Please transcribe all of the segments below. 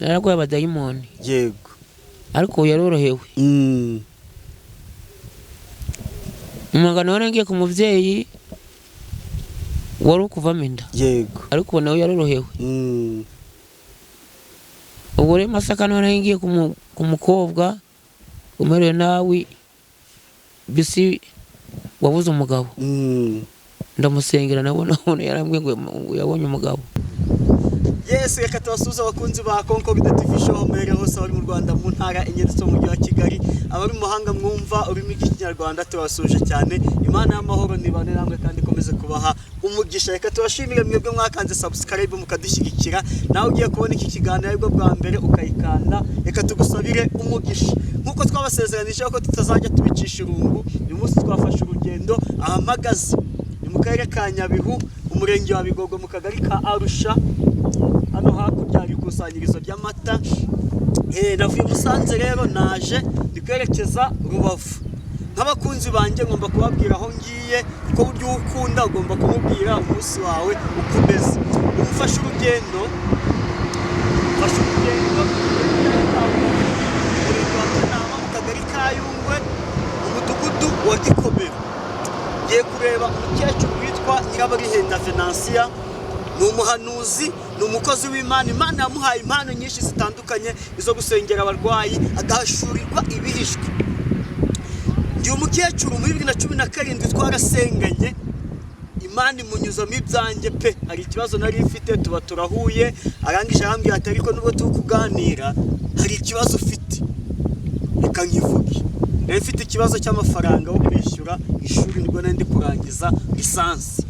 naragwaye abadayimoni yego ariko yarorohewe umugano warangiye ku muvyeyi wari ukuvamo inda yego ariko nawe yarorohewe ubwo rero Masaka warangiye ku mukobwa umerewe nawe bisi wabuze umugabo ndamusengera nabona yarambwiye ngo yabonye umugabo. Yes, reka tubasuhuze abakunzi ba Concord TV show mbere hose abari mu Rwanda mu ntara inyeretse mu mujyi wa Kigali abari mu mahanga mwumva urimi rw'ikinyarwanda tubasuje cyane. Imana y'amahoro nibane namwe kandi ikomeze kubaha umugisha. Reka tubashimire mwebwe mwakanze subscribe mukadushyigikira nawe ugiye kubona iki kiganiro aribwo bwa mbere ukayikanda. Reka tugusabire umugisha nkuko twabasezeranije ko tutazajya tubicisha irungu. Uyu munsi twafashe urugendo ahamagaze ni mu karere ka Nyabihu umurenge wa Bigogo mu kagari ka Arusha hano hakurya ikusanyirizo ry'amata. Navuye Musanze rero naje ndikwerekeza Rubavu. Nk'abakunzi banjye ngomba kubabwira aho ngiye kuko buryo ukunda ugomba kumubwira umunsi wawe ukomeze. Umufashe urugendo mu kagari ka Yungwe umudugudu wa Gikomero. Ngiye kureba umukecuru witwa Nyirabarihenda Venantia. Ni umuhanuzi, ni umukozi w'Imana. Imana yamuhaye impano nyinshi zitandukanye izo gusengera abarwayi agashurirwa ibihishwe. Ndi umukecuru muri 2017 twarasenganye Imana imunyuzamo ibyanjye pe. Hari ikibazo nari mfite tuba turahuye arangije arambwira ati ariko nubwo tukuganira hari ikibazo ufite reka nkivuge. Nari mfite ikibazo cy'amafaranga yo kwishyura ishuri nibwo nari ndi kurangiza lisansi.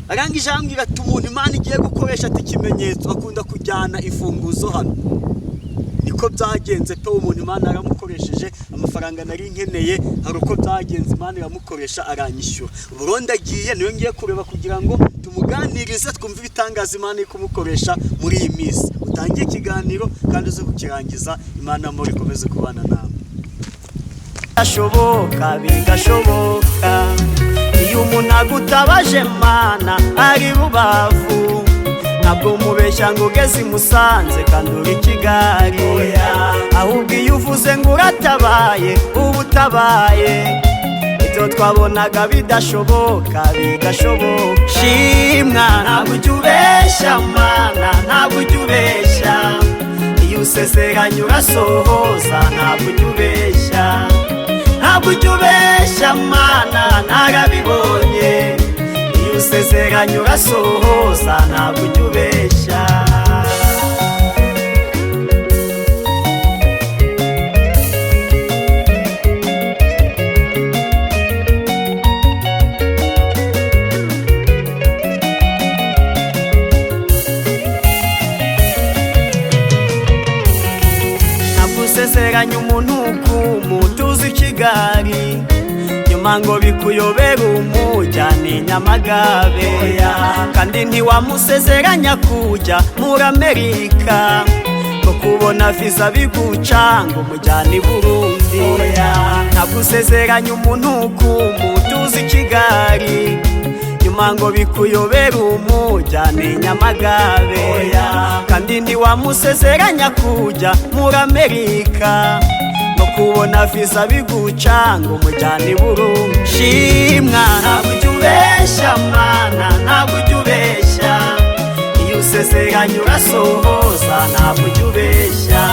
Arangije ambwira ati umuntu Imana igiye gukoresha ati ikimenyetso akunda kujyana ifunguzo hano. Niko byagenze pe umuntu Imana aramukoresheje amafaranga nari nkeneye hari uko byagenze Imana iramukoresha aranyishyura. Burundi agiye niwe ngiye kureba kugira ngo tumuganirize twumve ibitangaza Imana ikumukoresha muri iyi minsi. Utangiye ikiganiro kandi uze kukirangiza. Imana muri komeze kubana nawe. Ashoboka bigashoboka iyo umuntu agutabaje Mana ari Rubavu ntabwo mubeshya ngo ugeze Musanze kandi uri Kigali. Ahubwo iyo uvuze ngo uratabaye uba utabaye ibyo twabonaga bidashoboka bigashoboka. Shimwa ntabwo ujya ubeshya Mana ntabwo ujya ubeshya iyo usezeranye urasohoza ntabwo ujya ubeshya ntabwo ujya ubeshya Mana narabibonye iyo usezeranye urasohoza ntabwo ujya ubeshya. Ntabwo usezeranye umuntu kumutuzi Kigali nyuma ngo bikuyobera umujyane Nyamagabe kandi ntiwamusezeranya kujya muri Amerika ngo kubona visa biguca ngo mujyane Burundi. Ntabwo usezeranya umuntu kumutuzi Kigali nyuma ngo bikuyobera umujyane Nyamagabe kandi ntiwamusezeranya kujya muri Amerika kubona visa biguca ngo mujyane Burundi. Shimwa ntabwo ujya ubeshya Mana ntabwo ujya ubeshya iyo usezeranye urasohoza ntabwo ujya ubeshya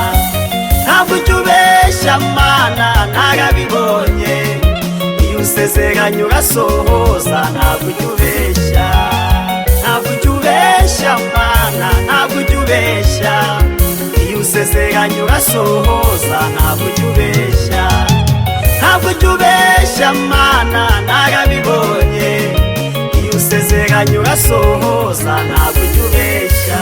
ntabwo ujya ubeshya Mana narabibonye iyo usezeranye urasohoza ntabwo ujya ubeshya ntabwo ujya ubeshya Mana ntabwo ujya ubeshya usezeranye urasohoza ntabwo ujya ubeshya ntabwo ujya ubeshya Mana narabibonye iyo usezeranye urasohoza ntabwo ujya ubeshya.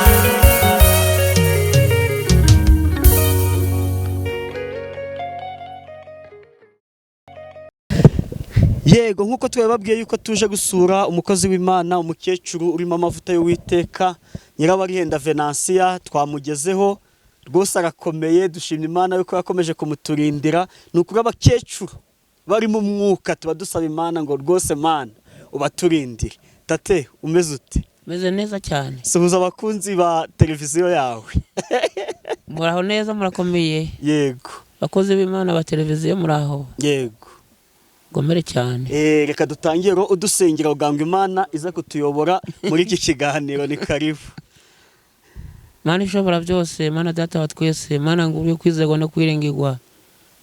Yego nkuko twababwiye yuko tuje gusura umukozi w'Imana umukecuru urimo amavuta y'Uwiteka Nyirabarihenda Venantia. Twamugezeho rwose arakomeye dushimira Imana yuko yakomeje kumuturindira. Nukuri abakecuru bari mu mwuka tuba dusaba Imana ngo rwose Mana ubaturindire. Tate umeze ute? meze neza cyane. Suhuza abakunzi ba televiziyo yawe. Muraho neza, murakomeye. Yego. Bakozi b'Imana ba televiziyo muraho. Yego. Gomere cyane. Reka dutangire udusengera uganga Imana iza kutuyobora muri iki kiganiro. Ni karibu. Mana ishobora byose, Mana data wa twese, Mana ngubyo kwizerwa no kwirengirwa.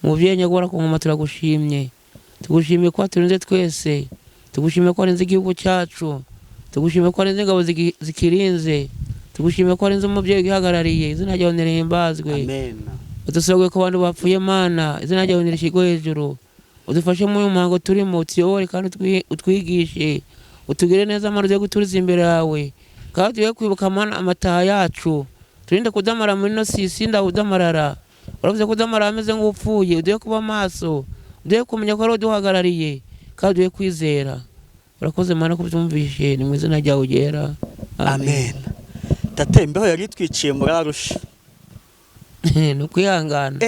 Muvyeyi nyagora ku ngoma turagushimye. Tugushimye ko turinze twese. Tugushimye ko arinze igihugu cyacu. Tugushimye ko arinze ingabo zikirinze. Tugushimye ko arinze umubyeyi gihagarariye. Izina ryawe nirihimbazwe. Amen. Udusabwe ko abantu bapfuye Mana, izina ryawe nirishigwe hejuru. Udufashe mu muhango turimo, utuyobore kandi utwigishe. Utugire neza Mana ugiye guturiza imbere yawe. Kandi tugiye kwibuka Mana amataha yacu. Turinde kudamara muri no sisi ndahudamarara. Uravuze kudamara ameze nk'upfuye, ugiye kuba maso. Ugiye kumenya ko ari uduhagarariye. Kandi ugiye kwizera. Urakoze Mana ko byumvishe, ni mu izina ryawe ugera. Amen. Tatembeho yari twiciye muri Arusha. No kwihangana.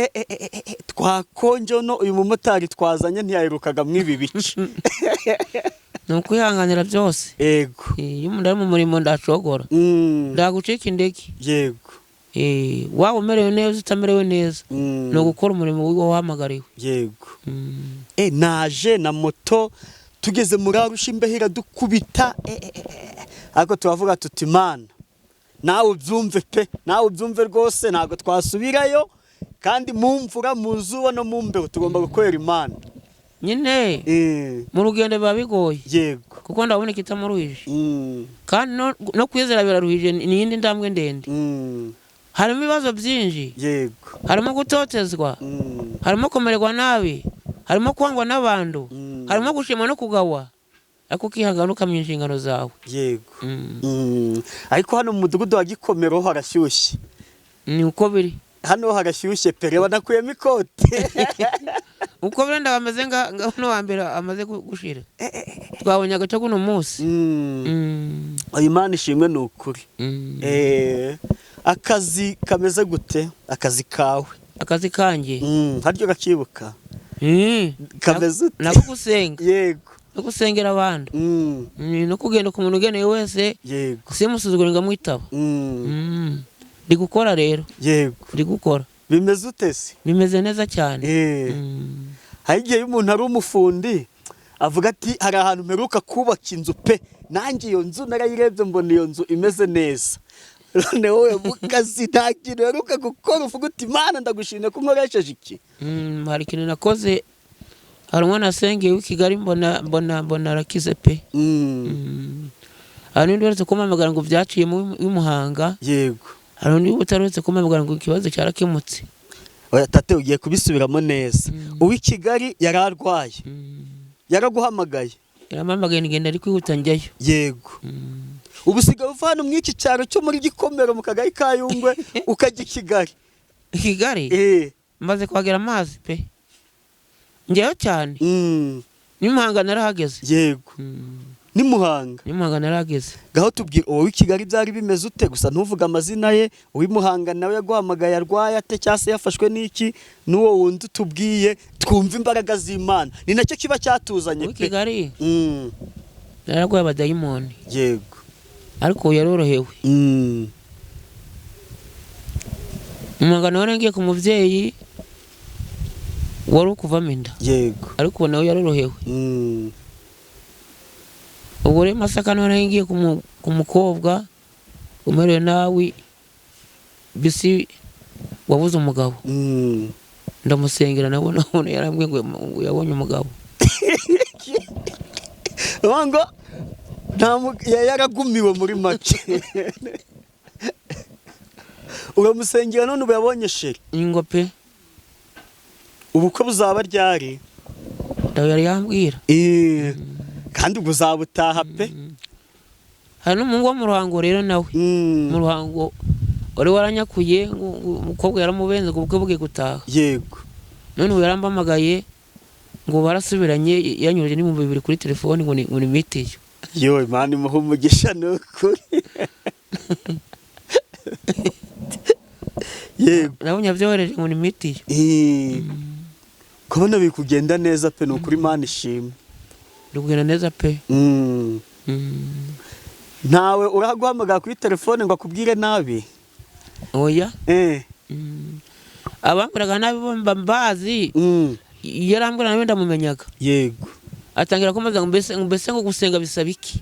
Twakonje no uyu mumotari twazanye ntiyaherukaga mwibi bice. No kwihanganira byose. Yego. Iyo umuntu ari mu murimo ndacogora. Ndagucika indeki. Yego. Waba umerewe neza utamerewe neza. No gukora umurimo wiwe wahamagariwe. Yego. Naje na moto tugeze muri Arusha imbehira dukubita. Ariko tubavuga tuti Mana nawe ubyumve pe, nawe ubyumve rwose, ntago twasubirayo kandi mumvura muzuba no mumbeho tugomba gukorera Imana. Nyine mu rugendo biba bigoye. Yego. Kuko ndabona kitamuruhije. Kandi no kwizera biraruhije, ni yindi ndambwe ndende. Harimo ibibazo byinshi. Yego. Harimo gutotezwa. Harimo kumererwa nabi. Harimo kwangwa n'abantu. Harimo gushima no kugawa. Ako kihangana ukamenya inshingano zawe. Yego. Ariko hano mu mudugudu wa Gikomero harashyushye. Ni uko biri. Hano harashyushye pe, banakuyemo ikote. Uko benda bameze no wambere amaze gushira. Twabonye agace kuno munsi. Imana ishimwe n'ukuri. Akazi kameze gute? Akazi kawe. Akazi kanjye. Haryo gakibuka. Kameze ute? Nako gusenga. Yego. No gusengera abantu. No kugenda ku muntu ugeneye wese. Yego. Simusuzugura ngamwitaba. Ndi gukora rero. Yego. Ndi gukora. Bimeze ute se? Bimeze neza cyane. Hagiye umuntu ari umufundi avuga ati hari ahantu mperuka kubaka inzu pe, nanjye iyo nzu narayirebye mbona iyo nzu imeze neza. None wowe mukazi nta kintu heruka gukora uvuga uti Mana ndagushimye ko nkoresheje iki? Hari ikintu nakoze. Hari umwana asengeye w'i Kigali mbona arakize pe. Hari undi weretse kumamagara ngo byaciye mu Muhanga. Yego. Hari undi utaretse kumamagara ngo ikibazo cyarakemutse. Oya tate ugiye kubisubiramo neza. Uw'i Kigali yararwaye. Yaraguhamagaye. Yaramamagaye ngenda ari kwihuta njyayo. Yego. Ubusigaye uvana mu iki cyaro cyo muri Gikomero mu kagari ka Yungwe ukajya Kigali. Kigali? Maze kwagera amazi pe. Njyewe cyane. Ni Muhanga narahageze. Yego. Ni Muhanga. Ni Muhanga narahageze. Gaho tubwira uwo w'i Kigali byari bimeze ute, gusa ntuvuga amazina ye. Uw'i Muhanga nawe yaguhamagaye arwaye ate cyase yafashwe n'iki, n'uwo wundi tubwiye twumva imbaraga z'Imana. Ni nacyo kiba cyatuzanye pe. Uw'i Kigali. Naragwaye abadayimoni. Yego. Ariko yarorohewe. Muhanga nawe ngiye ku muvyeyi wari ukuvamo inda. Yego. Ariko nawe yarorohewe. Ubwo rero Masaka nawe ngiye ku mukobwa umerewe nawe bisi wabuze umugabo. Ndamusengera nabona yarambwe ngo yabonye umugabo. Wango yaragumiwe muri make. Uramusengera none ubu yabonye sheri. Ingo pe. Ubukwe buzaba ryari? Ndawe yari yambwira. Kandi ubuzabutaha pe. Hari n'umuhungu wo mu Ruhango rero nawe. Mu Ruhango wari waranyakuye umukobwa yaramubenze ngo ubukwe bugiye gutaha. Yego. None ubu yarambamagaye ngo barasubiranye yanyurije ni mu 2 kuri telefone ngo ni mitiyo. Yo Imana imuha umugisha n'ukuri. Yego. Nabonye byohereje ngo ni mitiyo. Kubona bikugenda neza pe n'ukuri Imana ishimwe. Ndugenda neza pe. ntawe uraguhamagara kuri telefone ngo akubwire nabi? oya. Abambwiraga nabi bo mbazi, yarambwira nawe ndamumenyaga. Yego. Atangira kumaza ngo mbese ngo gusenga bisaba iki?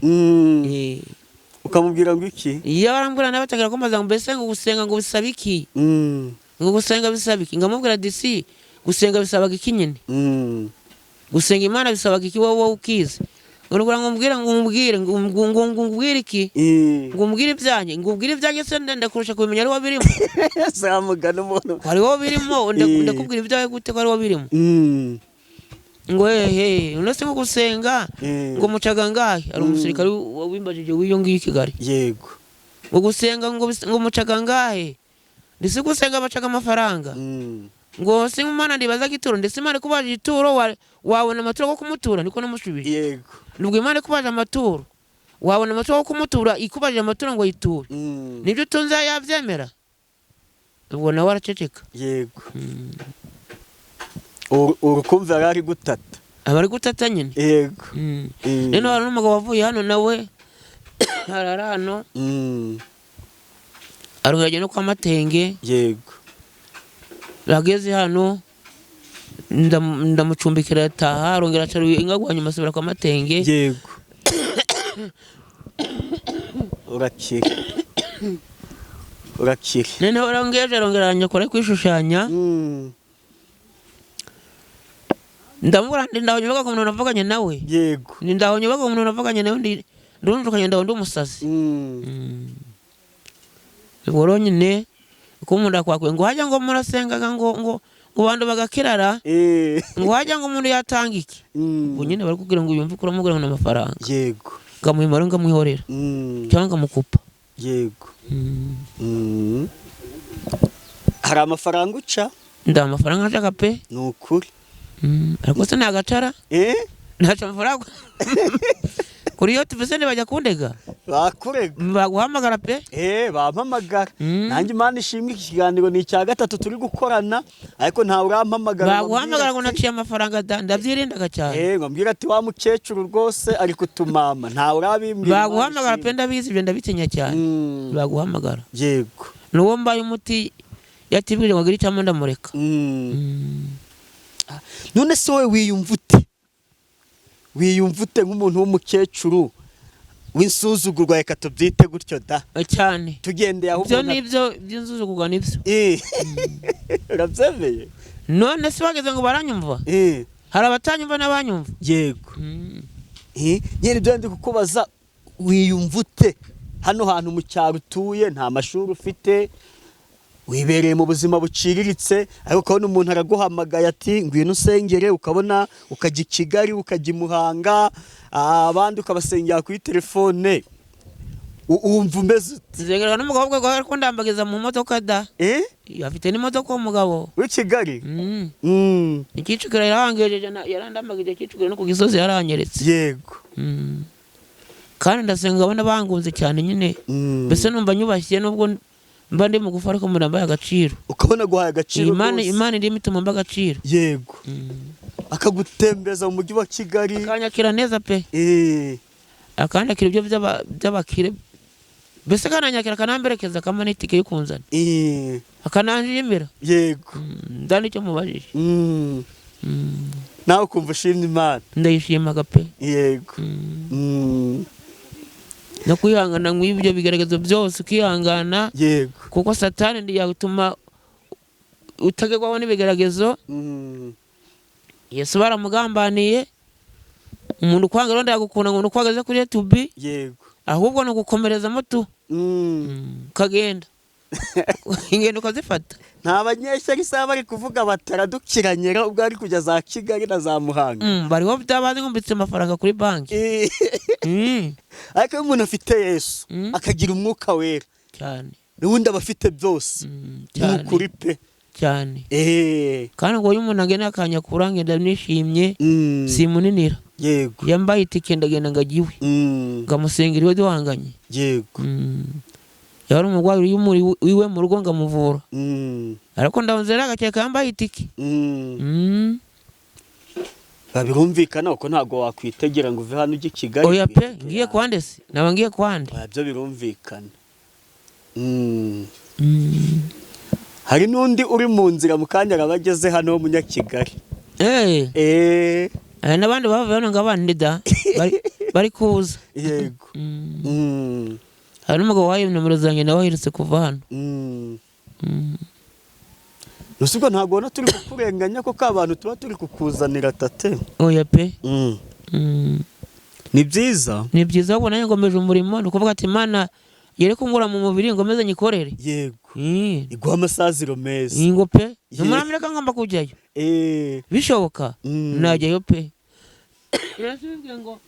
Ukamubwira ngo iki? Iyo arambwira nawe atangira kumaza ngo mbese ngo gusenga ngo bisaba iki? Ngo gusenga bisaba iki? Ngamubwira disi gusenga bisaba iki nyine? Gusenga Imana bisaba iki wowe ukize? Ngurugura ngumbwire iki? Ngumbwire ibyanye, ngumbwire ibyanye se ndakurusha kubimenya ari wo birimo. Samugana umuntu. Ari wo birimo ndakubwira ibyawe gute ko ari wo birimo? Ngo unose ngo gusenga ngo mucaga ngahe? Ari umusirikare wimbajije wiyo ngiyo Kigali. Yego. Ngo gusenga ngo mucaga ngahe? Ndise gusenga bacaga amafaranga. Ngo singa Imana ndibaza gituro ndetse Imana kubaje ituro wabona amaturo ko kumutura niko namushubije. Yego. Nubwo Imana kubaje amaturo wabona amaturo ko kumutura ikubaje amaturo ngo yiture. Nibyo tunza yavyemera. Ubwo nawe araceceka. Yego. Urukumva ari gutata. Abari gutata nyine. Yego. Neno hari n'umugabo wavuye hano nawe harara hano. Arugeraje no kwa Matenge. Yego. Rageze hano ndamucumbikira ataha arongera acaruye ingagwanya masubira kwa Matenge. Yego. Urakira. Nene arongera anyakora kwishushanya. Ndamubura ndahonyobaga ko umuntu navuganye nawe. Yego. Ndahonyobaga umuntu navuganye nawe ndurunjukanye ndaho umusazi. Ubwo nyine ko umuntu akwakwe ngo hajya ngo murasengaga ngo bantu bagakirara. Ngo hajya ngo umuntu yatanga iki? Ubwo nyine bari kugira ngo yumve kuramubwira ngo n'amafaranga. Yego. Ngamwimara ngamwihorera. Cyangwa mukupa. Yego. Hari amafaranga uca? Nda amafaranga nshaka pe. Nukuri. Ariko se nagacara? Ntaca amafaranga. Kuri yo tuvese bajya kundega. Bakurega. Baguhamagara pe? Bampamagara. Nanjye Imana ishimwe ikiganiro ni icya gatatu turi gukorana ariko ntawe urampamagara. Baguhamagara ngo naciye amafaranga ndabyirindaga cyane. Ngambwira ati wa mukecuru rwose ari kutumama ntawe urabimbwira. Baguhamagara pe ndabizi ibyo ndabitinya cyane. Baguhamagara. Yego. Nuwo mbaye umuti yatibwije ngo gira icyamo ndamureka. None se wowe wiyumva ute nk'umuntu w'umukecuru w'insuzugurwa reka tubyite gutyo da cyane tugendeye aho byo nibyo by'insuzugurwa nibyo urabyemeye none se bageze ngo baranyumva hari abatanyumva n'abanyumva. Yego. Nyine byo ndi kukubaza wiyumva ute hano hantu mu cyaro utuye nta mashuri ufite wibereye mu buzima buciriritse ariko ukabona umuntu araguhamagaye ati ngwino usengere ukabona ukajya i Kigali ukajya i Muhanga abandi ukabasengera kuri telefone wumva umeze ute? Nzengera n'umugabo gwe ko ndambagiza mu modoka da afite n'imodoka umugabo w'i Kigali. Ikicukira yarangejeje yarandambagije ikicukira no ku Gisozi yaranyeretse. Yego. Kandi ndasenga abana bangunze cyane nyine mbese numva nyubashye nubwo mba ndi mu gufara ko murambaye agaciro. Ukabona guhaye agaciro Imana iri mituma mba agaciro. Yego. Akagutembeza mu mujyi wa Kigali akanyakira neza pe. Akandakira ibyo by'abakire mbese kananyakira kanamberekeza kamana itike yo kunzana. Akananjimira. Yego. Ndani cyo mubajije. Nawe kumva ushimye Imana? Ndayishimaga pe. Yego. No kwihangana nk'ibyo bigaragazo byose ukihangana. Yego. Kuko Satani ndiyatuma utagerwaho n'ibigeragezo. Yesu baramugambaniye umuntu kwanga ronda yagukunda ngo nukwagaze kuri YouTube. Yego. Ahubwo no gukomereza mutu. Kagenda. Ingendo kazifata. Nta banyeshyari saba bari kuvuga bataradukiranyera ubwo ari kujya za Kigali na za Muhanga. Bariho byabaze ngumbitse amafaranga kuri banki. Ariko umuntu afite Yesu akagira umwuka wera cyane. Nubundi abafite byose. N'ukuri pe. Cyane. Kandi ngo uyu muntu agena akanya kurangenda nishimye simuninira. Yego. Yambaye itike ndagenda ngagiwe. Ngamusengera iwe duhanganye. Yego. Yari umugwayi wiwe mu rugo ngamuvura. Ariko ndabonzera agakeka yambaye itike. birumvikana uko ntago wakwitegera ngo uve hano ujye Kigali. Oya pe ngiye kwande se naba ngiye kwande. Byo birumvikana. Hari n'undi uri mu nzira mu kanya abageze hano mu Nyakigali. N'abandi bavuye hano ngabandi da bari kuza. Yego. Hari umugabo wayo nomero zanjye nawe ahirutse kuva hano. Nusubwo ntago na turi kukurenganya ko abantu tuba turi kukuzanira tate. Oya pe. Ni byiza ahubwo nanjye ngomeje umurimo nukuvuga ati Imana yereka ngura mu mubiri ngomeze nyikorere. Yego. Iguha amasaziro meza. Ingo pe. Numuramireka ngomba kujyayo. Bishoboka. Najyayo pe. Irasubizwe ngo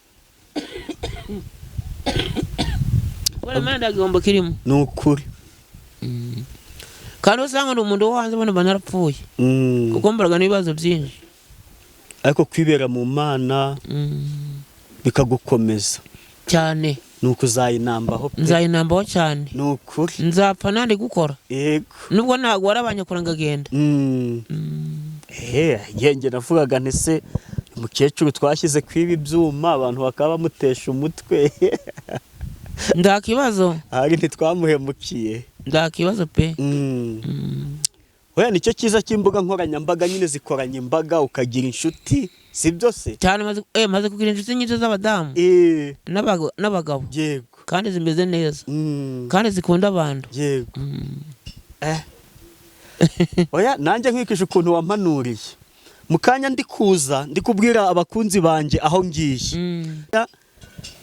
wala manda gomba kirimo. Nukuri. Kandi usanga umuntu wo hanze bano banarapfuye. Kuko mbaraga n'ibibazo byinshi. Ariko kwibera mu Mana bikagukomeza cyane. Nuko uzayinambaho pe. Nzayinambaho cyane. Nukuri. Nzapfa nandi gukora. Yego. Nubwo ntago warabanyakora ngagenda. Yenge navugaga ntese umukecuru twashyize kwiba ibyuma abantu bakaba bamutesha umutwe. Ndakibazo. Hari ntitwamuhemukiye. Ndakibazo pe. Oya nicyo cyiza cy'imbuga nkoranyambaga nyine zikoranye imbaga ukagira inshuti si byose. Cyane maze kugira inshuti nyinshi z'abadamu. N'abagabo. Yego. Kandi zimeze neza. Kandi zikunda abantu. Yego. Oya nanjye nkwikije ukuntu wampanuriye. Mukanya ndi kuza ndi kubwira abakunzi banje aho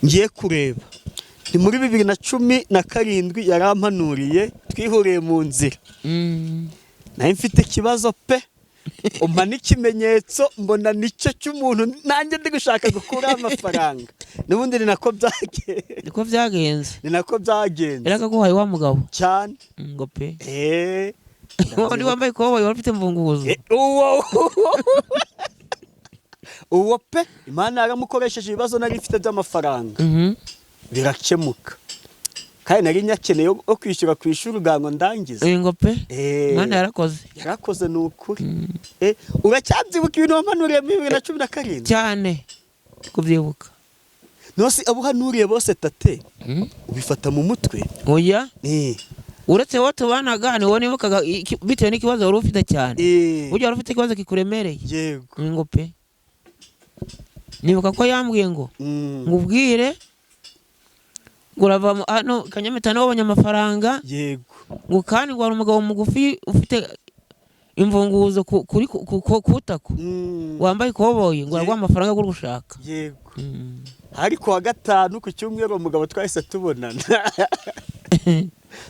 ngiye kureba. Ni muri 2017 yarampanuriye twihuriye mu nzira. Naye mfite kibazo pe. Umpa n'ikimenyetso mbona nicyo cy'umuntu nanjye ndi gushaka gukura amafaranga. Nubundi ni nako byagenze. Ni nako byagenze. Eraka ko hayi wa mugabo. Cyane. Ngo pe. Ndi wambaye ko wari ufite mvunguzo. Uwo pe Imana yaramukoresheje ibibazo nari mfite by'amafaranga. Birakemuka. Kandi nari nyakeneye o kwishyura ku ishuri ugango ndangize. Ngo pe. Imana yarakoze nukuri. Uracyabyibuka ibintu wampanuriye mu 2017? Cyane. Kubyibuka. Nose abo hanuriye bose tate. Ubifata mu mutwe? Oya. Uretse wote banaga ni wone mukaga bitewe n'ikibazo wari ufite cyane. Ujya wari ufite ikibazo kikuremereye. Yego. Ngo pe. Nibuka ko yambwiye ngo ngubwire ngurava hano Kanyamitano w'abanyamafaranga. Yego. Ngo kandi ngo ari umugabo mugufi ufite imvunguzo kuri kutako. Wambaye koboyi ngo arwa amafaranga yo gushaka. Yego. Ariko wa gatanu ku cyumweru umugabo twahise tubonana.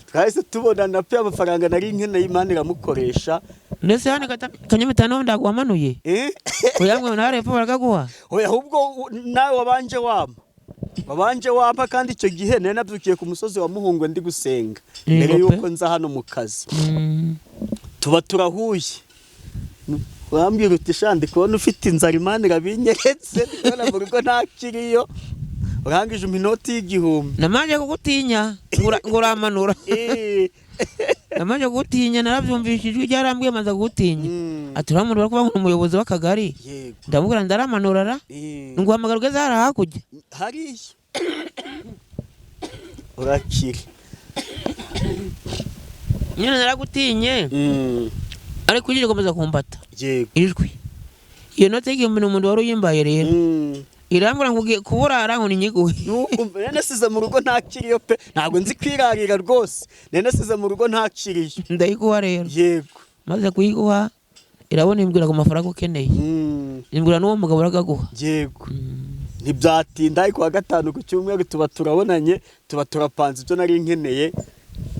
Twahise tubonana pe amafaranga nari nkene y'Imana iramukoresha. Ndetse hano Kanyamitano ndagwamanuye. Oyamwe narepfa baragaguha. Oya ahubwo nawe wabanje wampa kandi icyo gihe nari nabyukiye ku musozi wa Muhungwe ndi gusenga. Mbere yuko nza hano mu kazi. Tuba turahuye. Wambwira uti shandi kubona ufite inzara Imana irabinyeretse ndabona mu rugo ntakiriyo. Urangije iminota y'igihumbi. Namaje kugutinya nguramanura. Namaje kugutinya narabyumvishijwe ryarambwiye maza kugutinya. Aturamanura kuba umuyobozi w'akagari. Ndamubwira ndaramanura nguhamagara ugeze harakujya. Hariyo. Urakiri. Nyine naragutinye. Ariko uje gukomeza kumbata. Yego. Ijwi. Iyo note y'igihumbi n'umuntu wari uyimbaye rero. Irambura ngo kuburara ngo ninyiguhe. Nene size mu rugo ntakiriyo pe. Ntabwo nzi kwirarira rwose. Nene size mu rugo ntakiriyo. Ndayiguha rero. Yego. Maze kuyiguha irabona imbwira ku mafaranga ukeneye. Imbwira n'uwo mugabo uragaguha. Yego. Ntibyatinda ariko wa gatanu ku cyumweru tuba turabonanye tuba turapanze ibyo nari nkeneye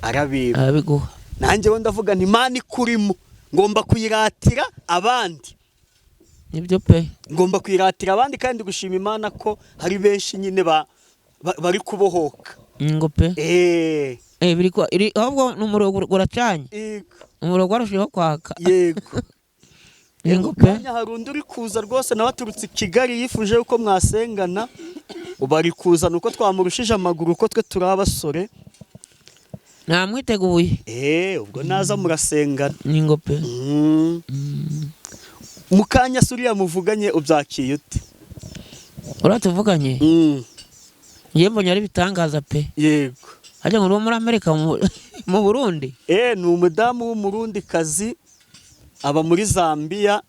arabiguha. Nanjye wo ndavuga nti Imana ikurimo ngomba kuyiratira abandi. Nibyo pe. Ngomba kuyiratira abandi kandi gushima Imana ko hari benshi nyine bari kubohoka. Ngo pe. Biri ko ahubwo n'umurogo uracanye. Yego. Umurogo warushiho kwaka. Yego. Ngo pe. Harundi uri kuza rwose nabaturutse Kigali yifuje uko mwasengana. Ubari kuza nuko twamurushije amaguru uko twe turabasore. Namwiteguye. Ubwo naza murasengana. Ngo pe. mukanya suriya muvuganye ubyakiye ute? uratuvuganye ngiye mbonye ari bitangaza pe. Yego. Ajya ngo muri Amerika mu Burundi. Ni umudamu w'umurundi kazi aba muri Zambia,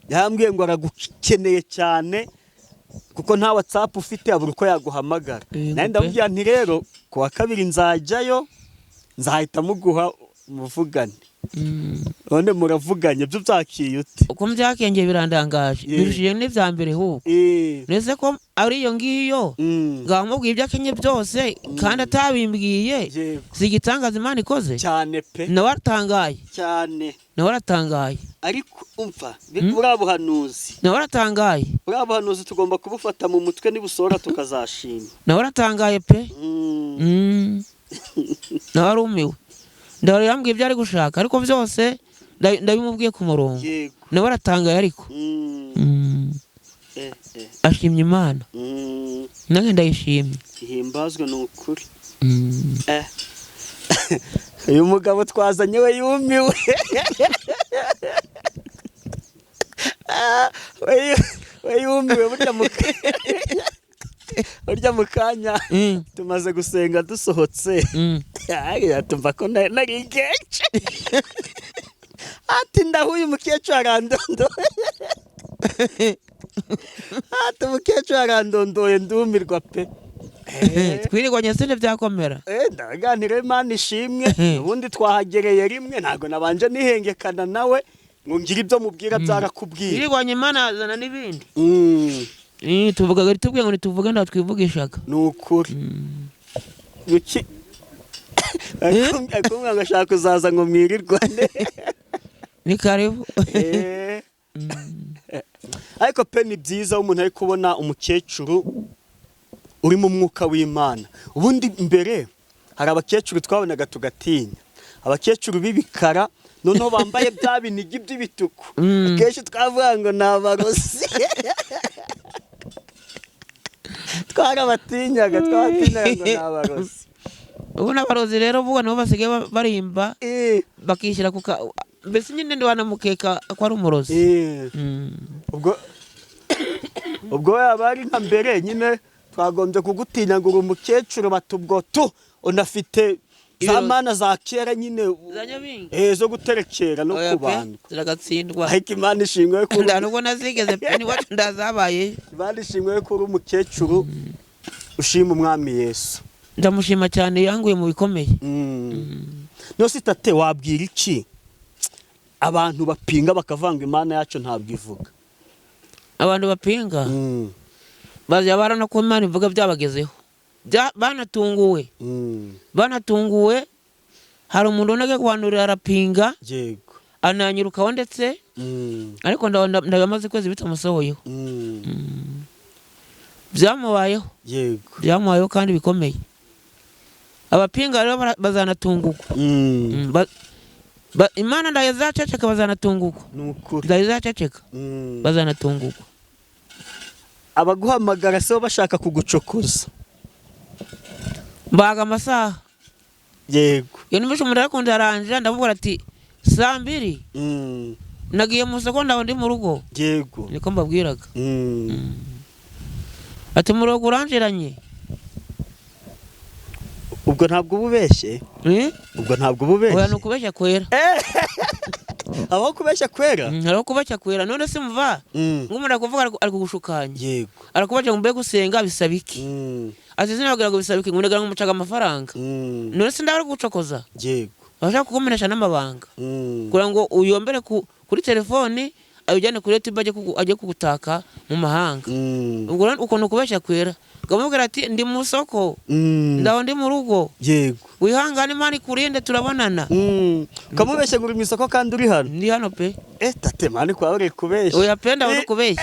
yambwiye ngo aragukeneye cyane kuko nta WhatsApp ufite abura uko yaguhamagara. Nari ndamubwira nti rero ku wa kabiri nzajyayo nzahita muguha muvugane. None muravuganye byo byakiye ute? Uko byakengeye birandangaje birushije n'ivya mbere huko. Nese ko ari iyo ngiyo ngamubwiye ibyakenye byose kandi atabimbwiye sigitangaza Imana ikoze cyane pe. Nawaratangaye cyane. Nawaratangaye. Ariko umva burabuhanuzi. Nawaratangaye. Burabuhanuzi tugomba kubufata mu mutwe nibusora tukazashima. Nawaratangaye pe. Nawarumiwe. Ndabara yambwiye ibyo ari gushaka ariko byose ndabimubwiye ku murongo. Nawe aratangaye ariko ashimye Imana. Nange ndayishimye. Ihimbazwe n'ukuri. Uyu mugabo twazanye we yumiwe. We yumiwe burya mukanya tumaze gusenga dusohotse. Tumva ko nari genshi. Ati ndahuye umukecuru arandondo. Ati umukecuru arandondoye ndumirwa pe. Twirigwanye sene byakomera. Ndaganira Imana ishimwe. Ubundi twahagereye rimwe ntago nabanje nihengekana nawe ngo ngire ibyo mubwira byarakubwiye. Twirigwanye Imana azana n'ibindi. Tuvuga gari tubwiye ngo tuvuge ndatwivugishaga. Nukuri. Yuki akumwe ngashaka kuzaza ngo mwirirwane. Ni karibu. Ariko pe ni byiza umuntu ari kubona umukecuru uri mu mwuka w'Imana. Ubundi mbere hari abakecuru twabonaga tugatinya. Abakecuru bibikara noneho bambaye bya binigi by'ibituku. Akenshi twavuga ngo nabarozi. Twarabatinyaga ngo nabarozi. Ubu n'abarozi rero vuga nabo basigaye barimba bakishyira kuka mbese nyine ndi wanamukeka ko ari umurozi. Ubwo yabari nka mbere nyine twagombye kugutinya ngo umukecuru batubwo unafite za mana za kera nyine zo guterekera no kubandwa. Ziragatsindwa. Ariko Imana ishimwe ko ndanubwo nazigeze pe ni wacu ndazabaye. Imana ishimwe ko uri umukecuru ushima Umwami Yesu. Ndamushima cyane yanguye mu bikomeye. No sitate wabwira iki abantu bapinga bakavanga Imana yacu ntabwo ivuga? Abantu bapinga bazya barana ko Imana ivuga byabagezeho. Banatunguwe hari umuntu unage kwanurira arapinga. Yego. Ananyirukaho ndetse ariko ndabamaze kwezi bitamusohoyeho. Byamubayeho. Yego. Byamubayeho kandi bikomeye. Abapinga rero bazanatungukwa. Imana ndayazaceceka bazanatungukwa. Nukuri. Ndayazaceceka bazanatungukwa. Abaguhamagara se bashaka kugucokoza. Baga amasaha. Yego. Iyo nimisho umuntu arakunda aranje ndavuga ati 2:00 nagiye mu sekonda ndi mu rugo. Yego. Niko mbabwiraga. Ati mu rugo uranjeranye. Ubwo ntabwo ububeshye. Ubwo ntabwo ububeshye. Oya nukubeshya kwera. Aho kubeshya kwera? Aho kubeshya kwera none se mva ngumura kuvuga ari kugushukanya. Yego. Arakubaje ngo mbe gusenga bisaba iki? Ati sinabwira ngo bisaba iki ngunegara ngumucaga amafaranga. None se ndabara gucokoza. Yego. Bashaka kugumenesha n'amabanga. Kugira ngo uyombere kuri telefone ayujyane kuri YouTube ajye kugutaka mu mahanga. Ubwo ukuntu kubeshya kwera. Gamubwira ati ndi mu soko. Ndaho ndi mu rugo. Yego. Wihangane Imana ikurinde turabonana. Kamubeshya ngo uri mu soko kandi uri hano. Ndi hano pe. Tate mani kwa uri kubeshya. Oya penda uri kubeshya.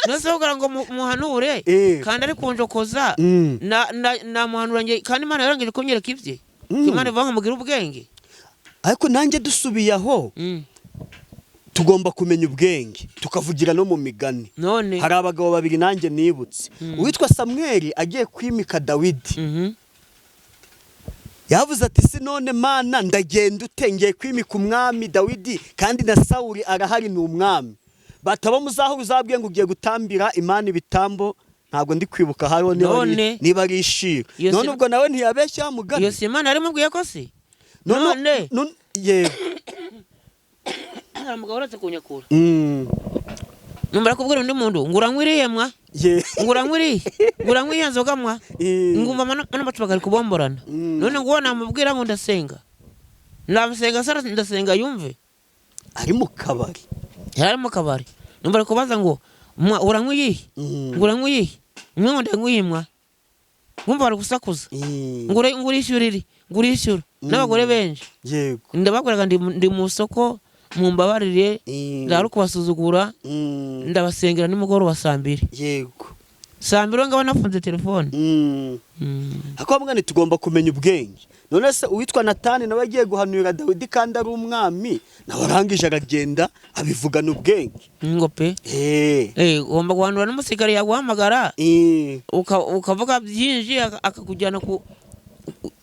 Nose ugira ngo muhanure kandi ari kunjokoza na muhanura nge kandi Imana yarangije kunyereka ivye. Imana ivanga mugira ubwenge. Ariko nanjye dusubiye aho. Tugomba kumenya ubwenge tukavugira no mu migani. None hari abagabo babiri nanjye nibutse. Uwitwa Samuel agiye kwimika Dawidi. Yavuze ati sinone Mana ndagenda utengeye kwimika umwami Dawidi kandi na Sauli arahari ni umwami. batabo muzaho uzabwiye ngo ugiye gutambira Imana ibitambo ntabwo ndi kwibuka hariho niba ari ishiro none ubwo nawe ntiyabeshya mugana iyo si Imana yarimubwiye ko si none yego mugabo uretse kunyakura numara kubwira undi muntu ngurankwiriye mwa ngurankwiriye nzoga mwa ngumva n'amacupa gari kubomborana none ngo namubwira ngo ndasenga ndasenga yumve ari mu kabari yari mu kabari numara kubaza ngo urankwiye ngurankwiriye umwe ngo ndankwiye ngumva bari gusakuza ngurishyura n'abagore benshi yego ndababwiraga ndi mu soko mumbabarire ndari kubasuzugura ndabasengera nimugoroba saa 2 yego saa 2 ngaba nafunze telefone akomwe tugomba kumenya ubwenge none se uwitwa Natani nawe agiye guhanura Dawidi kandi ari umwami nawe arangije aragenda abivugana ubwenge ngo pe ugomba guhanura n'umusikari yaguhamagara ukavuga byinshi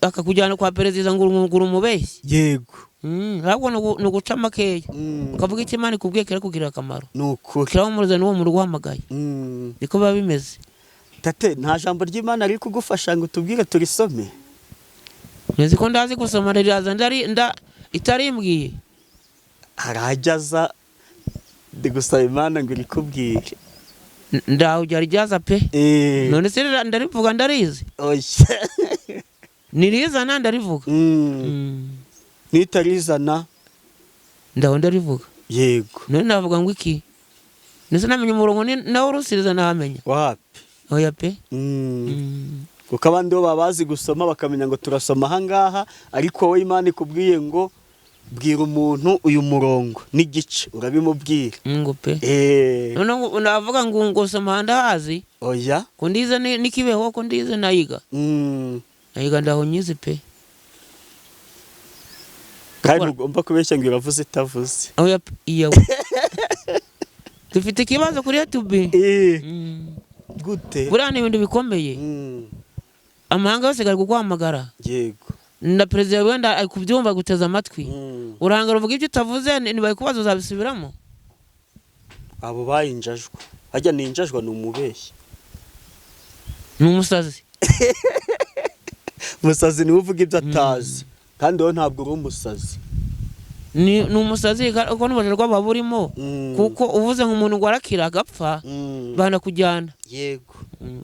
akakujyana kwa perezida ngo umubeshye yego ntabwo nuguca makeya ukavuga icyo Imana ikubwiye kera kugira akamaro nuko kiramuruza n'uwo mu ruhamagaye niko biba bimeze tate nta jambo ry'Imana ari kugufasha ngo tubwire turisome nzi ko ndazi gusoma riraza itarimbwiye arajaza ndi gusaba Imana ngo irikubwire ndaho ryari ryaza pe none se ndarivuga ndarizi nirizana ndarivuga nitarizana ndaho ndarivuga yego none navuga ngo iki nese namenye umurongo nawe urusiriza nahamenya wapi oya pe kuko abandi bo babazi gusoma bakamenya ngo turasoma ahangaha ariko wowe Imana ikubwiye ngo bwira umuntu uyu murongo n'igice urabimubwira ngo pe none navuga ngo soma ndahazi oya ko ndize nikibeho ko ndize nayiga ndaho nyizi pe kandi ugomba kubeshya ngo uravuze itavuze oya iyo dufite ikibazo kuri YouTube gute burana ibintu bikomeye amahanga yose gari kuguhamagara yego na perezida wenda ari kubyumva guteza amatwi uranga ruvuga ibyo utavuze nibaye kubaza uzabisubiramo abo bayinjajwe hajya ninjajwa n'umubeshyi n'umusazi umusazi niwe uvuga ibyo atazi kandi wowe ntabwo uri umusazi ni umusazi uko n'ubujura rwaba burimo kuko uvuze nk'umuntu ngo arakira agapfa banakujyana yego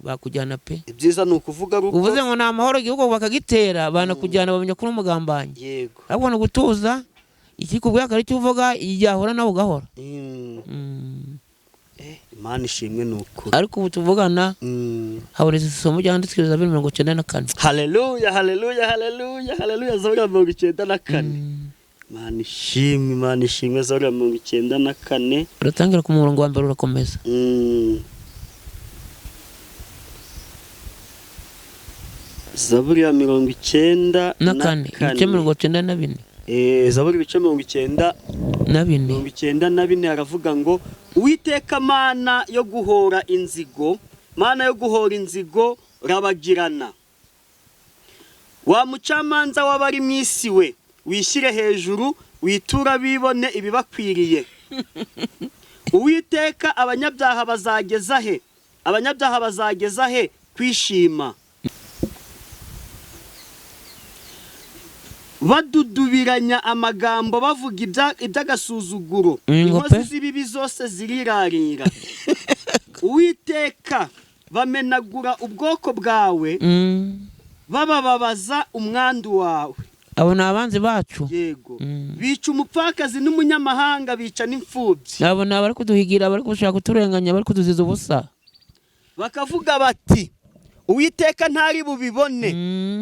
bakujyana pe ibyiza ni ukuvuga ruko uvuze ngo nta mahoro igihugu bakagitera banakujyana bamenya kuri umugambanyi yego ahubwo no gutuza ikikubwiye akari cyo uvuga yahora nawe ugahora Imana ishimwe nuko ariko ubu tuvugana habureze isomo ryanditswe za 294 haleluya haleluya haleluya haleluya za 294 Imana ishimwe za 294 uratangira ku murongo wa mbere urakomeza Zaburi ya 94 ibice 94 Zaburi ibice 94 aravuga ngo Uwiteka Mana yo guhora inzigo rabagirana wa mucamanza w'abari mwisi we wishyire hejuru witura bibone ibibakwiriye Uwiteka abanyabyaha bazageza he kwishima badudubiranya amagambo bavuga iby'agasuzuguro inkozi z'ibibi zose zirirarira Uwiteka bamenagura ubwoko bwawe bababaza umwandu wawe abo nabanzi bacu yego bica umupfakazi n'umunyamahanga bica n'imfubyi abo nabari kuduhigira bari gushaka kuturenganya bari kuduziza ubusa bakavuga bati Uwiteka ntari bubibone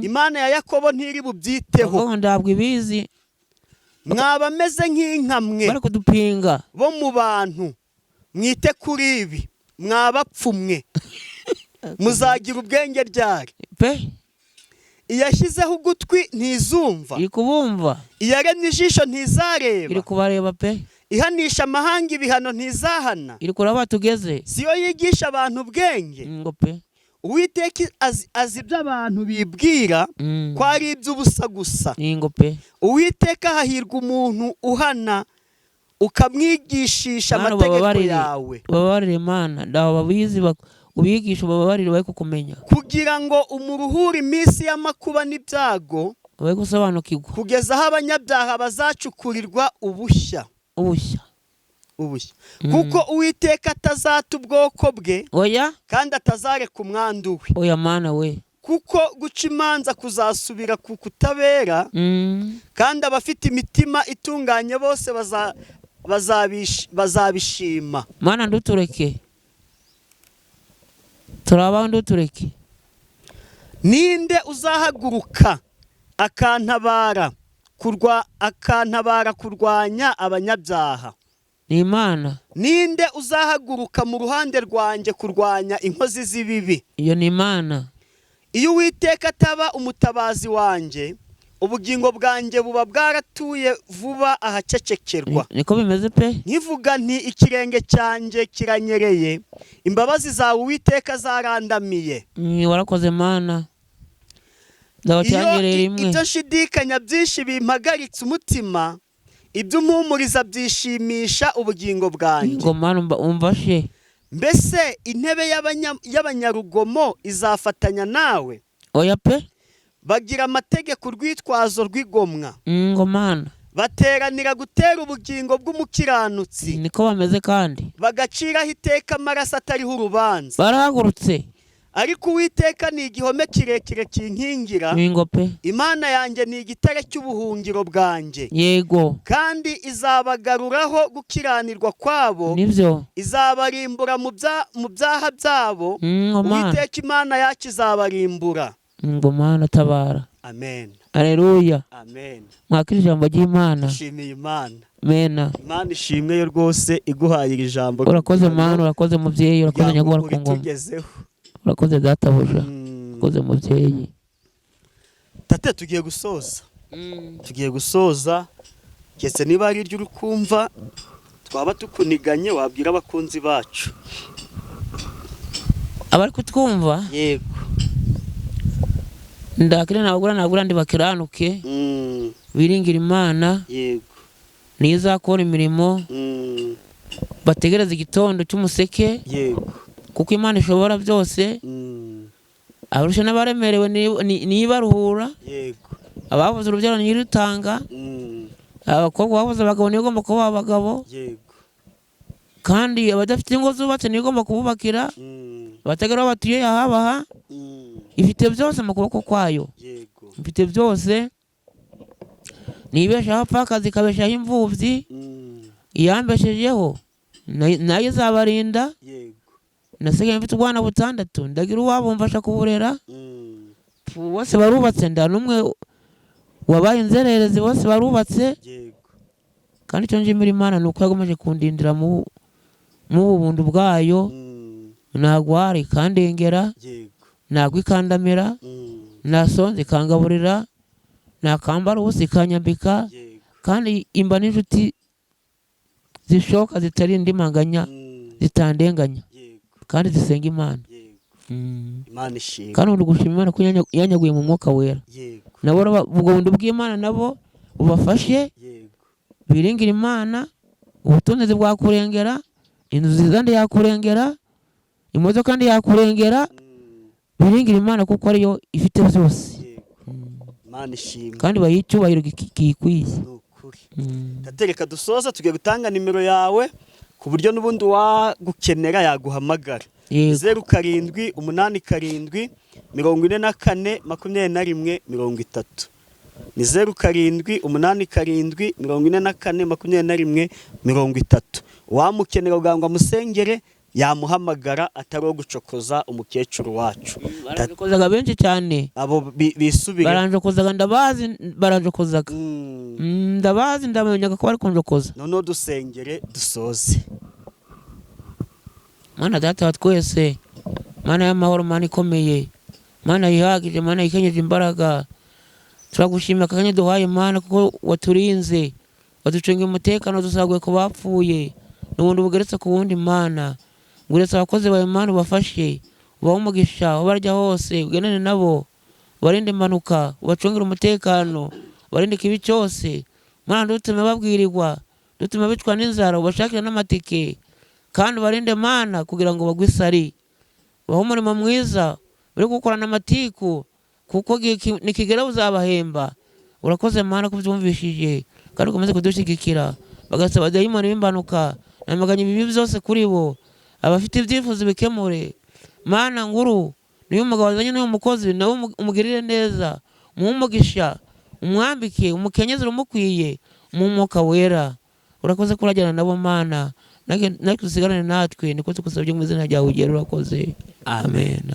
Imana ya Yakobo ntiri bubyiteho ndabwo ibizi mwaba meze nk'inkamwe bari kudupinga bo mu bantu mwite kuri ibi mwabapfumwe muzagira ubwenge ryari pe iyashyizeho ugutwi ntizumva iri kubumva iyaremye ijisho ntizareba iri kubareba pe ihanisha amahanga ibihano ntizahana iri kuraba tugeze siyo yigisha abantu ubwenge ngo pe Uwiteka azi ibyo abantu bibwira ko ari iby'ubusa gusa ngo pe Uwiteka hahirwa umuntu uhana ukamwigishisha Mana, amategeko ubabarire. yawe, Ubabarire Mana, ndaho babizi ubigisha, ubabarire bari kukumenya, kugira ngo umuruhure iminsi y'amakuba n'ibyago, bari gusobanukirwa kugeza aho abanyabyaha bazacukurirwa ubushya. Kuko Uwiteka atazata ubwoko bwe oya kandi atazareka umwandu we. oya Mana we, Kuko guca imanza kuzasubira ku kutabera, kandi abafite imitima itunganye bose bazabishima. Mana ndutureke, turabaho ndutureke. Ninde uzahaguruka akantabara kurwanya abanyabyaha? Ni Imana. Ninde uzahaguruka mu ruhande rwanjye kurwanya inkozi z'ibibi? Iyo ni Imana. Iyo Uwiteka ataba umutabazi wanjye, ubugingo bwanjye buba bwaratuye vuba ahacecekerwa. Niko bimeze pe. Nkivuga nti ikirenge cyanjye kiranyereye, imbabazi zawe Uwiteka zarandamiye. Warakoze Mana, ndabacyanyereye rimwe. Ibyo nshidikanya byinshi bimpagaritse umutima, ibyo umpumuriza byishimisha ubugingo bwanjye. Ngo Mana umfashe. Mbese intebe y'abanyarugomo izafatanya nawe? Oya pe. Bagira amategeko urwitwazo rw'igomwa. Ngo Mana. Bateranira gutera ubugingo bw'umukiranutsi. Niko bameze kandi. Bagaciraho iteka amaraso atariho urubanza. Barahagurutse. Ariko Uwiteka ni igihome kirekire kinkingira. Ngo pe. Imana yanjye ni igitare cy'ubuhungiro bwanjye. Yego. Kandi izabagaruraho gukiranirwa kwabo. Nibyo. Izabarimbura mu byaha byabo. Uwiteka Imana yacu izabarimbura. Ngo Mana tabara. Amen. Haleluya. Amen. Mwakira ijambo ry'Imana. Nshimiye Imana. Amen. Imana ishimwe yo rwose iguhaye iri jambo. Urakoze Mana, urakoze mubyeyi, urakoze nyagora ku ngoma. Urakoze databuja. Urakoze mubyeyi. Tate tugiye gusoza. Kese niba ari ryo urukumva twaba tukuniganye wabwira abakunzi bacu. Abari kutwumva? Yego. Ndakire nabagura ndi bakiranuke. Biringira Imana. Yego. Nizakora imirimo. Bategereza igitondo cy'umuseke. Yego. Kuko Imana ishobora byose. Abarusha n'abaremerewe nibaruhura. Yego. Ababuze urubyaro nyirutanga. Abakobwa babuze abagabo niyo ugomba kuba abagabo. Yego. Kandi abadafite ingo zubatse niyo ugomba kububakira. Abategera batuye yahabaha. Ifite byose mu kuboko kwayo. Yego. Ifite byose. Nibeshaho apfakazi ikabeshaho imfubyi. Iyambeshejeho nayo izabarinda. Yego. Nasigaye mfite ubwana butandatu, ndagira uwabo mfasha kuburera. Bose barubatse, nda numwe wabaye inzererezi, bose barubatse. Yego. Kandi cyo njimira Imana nuko yagomeje kundindira mu buntu bwayo. Nagwari kandengera. Yego. Nagwikandamira. Nasonze ikangaburira. Nakambara ubusa ikanyambika. Kandi imba n'inshuti zishoka zitari ndimanganya, zitandenganya. Kandi zisenga Imana. Imana ishimwe. Kandi uri gushima Imana ko yanyaguye mu mwuka wera. Yego. Nabo ubwo buntu bw'Imana nabo ubafashe. Yego. Biringira Imana, ubutunzi bwakurengera, inzu nziza ndi yakurengera, imodoka ndi yakurengera. Biringira Imana kuko ariyo ifite byose. Imana ishimwe. Kandi bayicyubahiro gikwiye. Tatereka dusoza tugiye gutanga nimero yawe ku buryo n'ubundi wagukenera yaguhamagara. 0787 44 21 ni 0787 44 21 wamukenera ugangwa musengere yamuhamagara atari gucokoza umukecuru wacu. Baranjokozaga benshi cyane. Abo bisubire. Baranjokozaga ndabazi, baranjokozaga. Ndabazi ndamenyaga ko bari kunjokoza. None dusengere dusoze. Mana data wa twese, Mana y'amahoro, Mana ikomeye, Mana yihagije, Mana ikenyeje imbaraga. Turagushimira kanya duhaye Mana kuko waturinze, waducunga umutekano, dusaguye ku bapfuye. N'ubundi bugeretse ku wundi Mana. Nguretse abakozi bawe Mana ubafashe, ubahe umugisha, ubarya hose, ugendane nabo, ubarinde impanuka, ubacungire umutekano, ubarinde ikibi cyose. Mana ndutume babwirirwa, dutuma bicwa n'inzara, ubashakira n'amatike kandi ubarinde Mana kugira ngo bagwe isari. Baho umurimo mwiza uri gukorana amatiku kuko nikigera uzabahemba. Urakoze Mana kubyumvishije kandi ukomeze kudushigikira. Bagasaba dayimoni b'imbanuka namaganya ibibi byose kuri bo, abafite ibyifuzo bikemure. Mana nguru niyo umugabo wazanye n'uyu mukozi nawe umugirire neza, umugisha, umwambike, umukenyeze umukwiye mu mwuka wera. Urakoze kurajyana nabo Mana, natwe dusigarane natwe, niko tukusabye mu izina ryawe ugera. Urakoze, amen.